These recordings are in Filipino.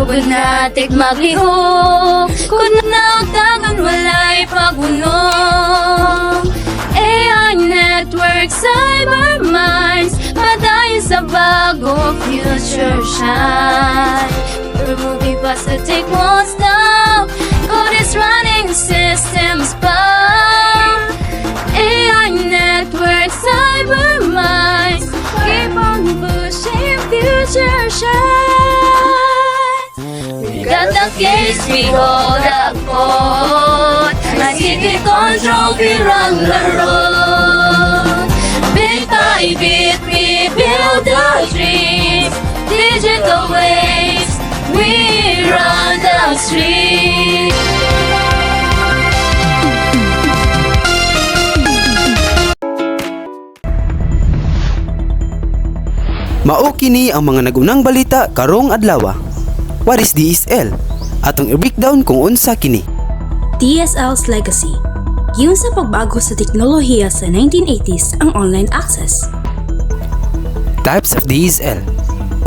Ugod natik maglihok, kung nautagan walay pagunong. AI network, cyber minds, padayon sa bago future shine. Removing plastic won't stop, code is running systems bomb. AI network, cyber minds, keep on pushing future shine. We got the case, we hold the fort. ICT control, we run the road. Bit by bit, we build the dreams. Digital waves, we run the streets. Mao kini ang mga nagunang balita karong adlaw. What is DSL? Atong i-breakdown kung unsa kini. DSL's legacy. Giun sa pagbago sa teknolohiya sa 1980s ang online access. Types of DSL.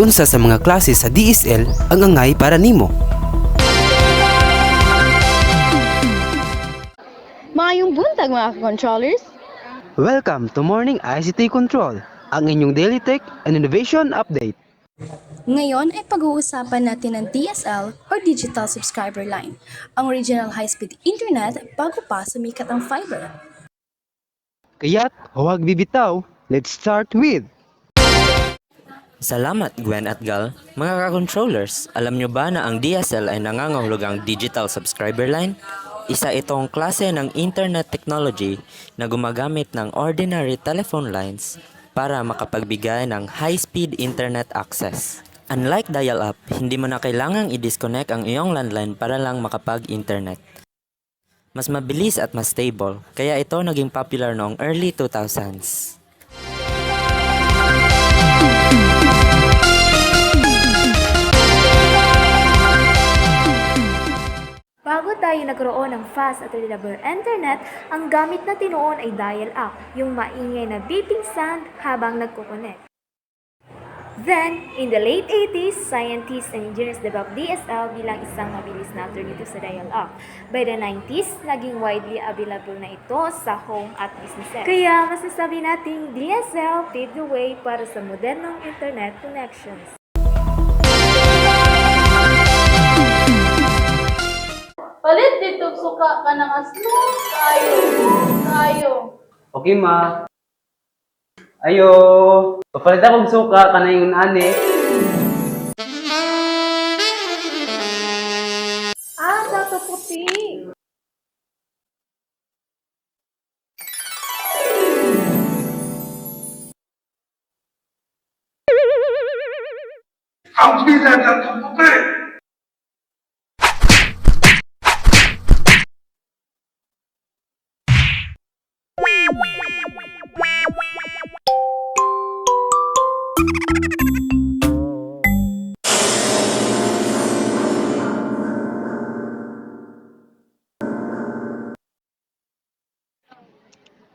Unsa sa mga klase sa DSL ang angay para nimo? Maayong buntag mga controllers. Welcome to Morning ICT Control, ang inyong daily tech and innovation update. Ngayon ay pag-uusapan natin ang DSL or Digital Subscriber Line, ang regional high-speed internet bago pa sumikat ang fiber. Kaya't huwag bibitaw, let's start with Salamat Gwen at Gal. Mga ka-controllers, alam nyo ba na ang DSL ay nangangahulugang Digital Subscriber Line? Isa itong klase ng internet technology na gumagamit ng ordinary telephone lines para makapagbigay ng high-speed internet access. Unlike dial-up, hindi mo na kailangang i-disconnect ang iyong landline para lang makapag-internet. Mas mabilis at mas stable, kaya ito naging popular noong early 2000s. Bago tayo nagkaroon ng fast at reliable internet, ang gamit natin noon ay dial-up, yung maingay na beeping sound habang nagkukonek. Then, in the late 80s, scientists and engineers developed DSL bilang isang mabilis na alternative sa dial-up. By the 90s, naging widely available na ito sa home at businesses. Kaya masasabi nating DSL paved the way para sa modernong internet connections. Palit dito suka ka ng smooth tayo. Okay, ma. Ayo. Papalit akong suka ka na yung ani. Dato puti. Ang bilang ng puti!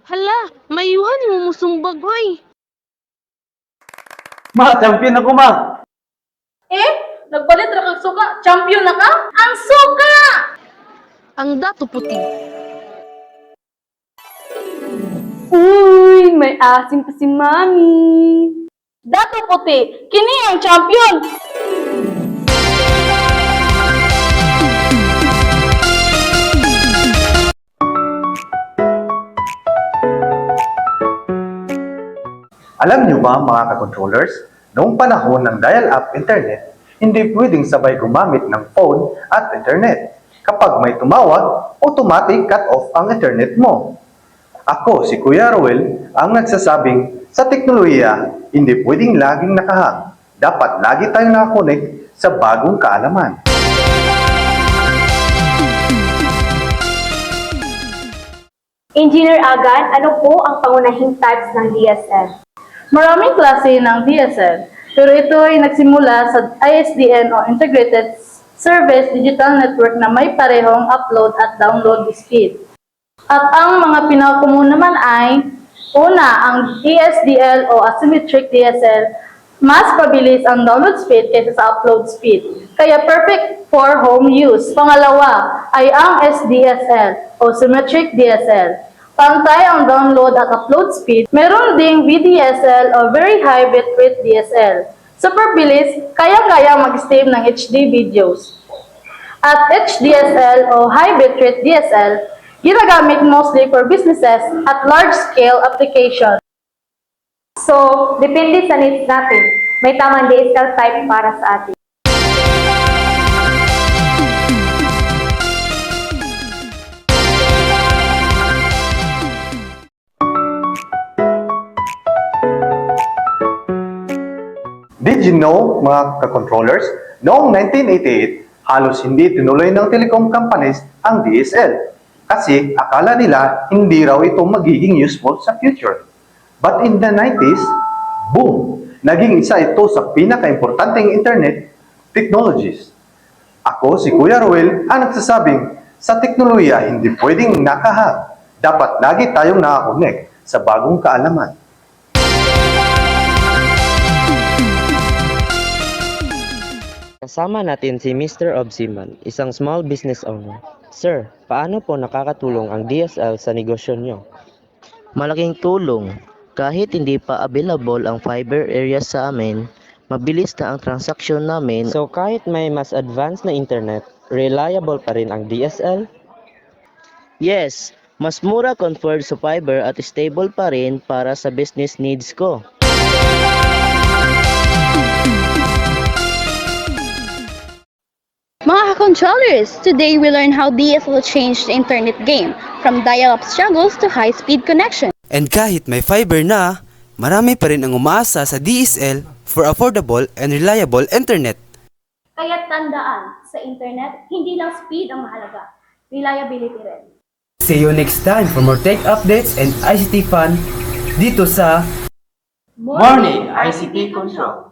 Hala, mayuhan mo musumbag, hoy. Ma, champion ako, ma. Nagpalit ra kag suka, champion na ka? Ang suka! Ang dato puti. Uy, may asim pa si Mami. Dato puti, kini ang champion. Alam niyo ba mga ka-controllers, noong panahon ng dial-up internet, hindi pwedeng sabay gumamit ng phone at internet. Kapag may tumawag, automatic cut off ang internet mo. Ako, si Kuya Roel, ang nagsasabing sa teknolohiya, hindi pwedeng laging nakahang. Dapat lagi tayong nakakonect sa bagong kaalaman. Engineer Agan, ano po ang pangunahing types ng DSL? Maraming klase ng DSL, pero ito ay nagsimula sa ISDN o Integrated Service Digital Network na may parehong upload at download speed. At ang mga pinakakomun naman ay, una, ang ESDL o Asymmetric DSL Mas pabilis ang download speed kaysa sa upload speed, kaya perfect for home use. Pangalawa ay ang SDSL o Symmetric DSL. Pantay ang download at upload speed. Meron ding VDSL o Very High Bitrate DSL. Super bilis, kaya-kaya mag-stream ng HD videos. At HDSL o High Bitrate DSL, ginagamit mostly for businesses at large-scale applications. So, depende sa needs natin. May tamang DSL type para sa atin. Did you know, mga ka-controllers, noong 1988, halos hindi tinuloy ng telecom companies ang DSL kasi akala nila hindi raw ito magiging useful sa future. But in the 90s, boom! Naging isa ito sa pinaka-importanteng internet technologies. Ako, si Kuya Ruel, ang nagsasabing, sa teknolohiya hindi pwedeng nakahack. Dapat lagi tayong nakakonect sa bagong kaalaman. Kasama natin si Mr. Obsiman, isang small business owner. Sir, paano po nakakatulong ang DSL sa negosyo nyo? Malaking tulong. Kahit hindi pa available ang fiber area sa amin, mabilis na ang transaksyon namin. So kahit may mas advanced na internet, reliable pa rin ang DSL? Yes, mas mura compared sa fiber at stable pa rin para sa business needs ko. Mga ka-controllers, today we learn how DSL changed the internet game, from dial-up struggles to high-speed connection. And kahit may fiber na, marami pa rin ang umaasa sa DSL for affordable and reliable internet. Kaya tandaan, sa internet, hindi lang speed ang mahalaga, reliability rin. See you next time for more tech updates and ICT fun dito sa Morning ICT Control.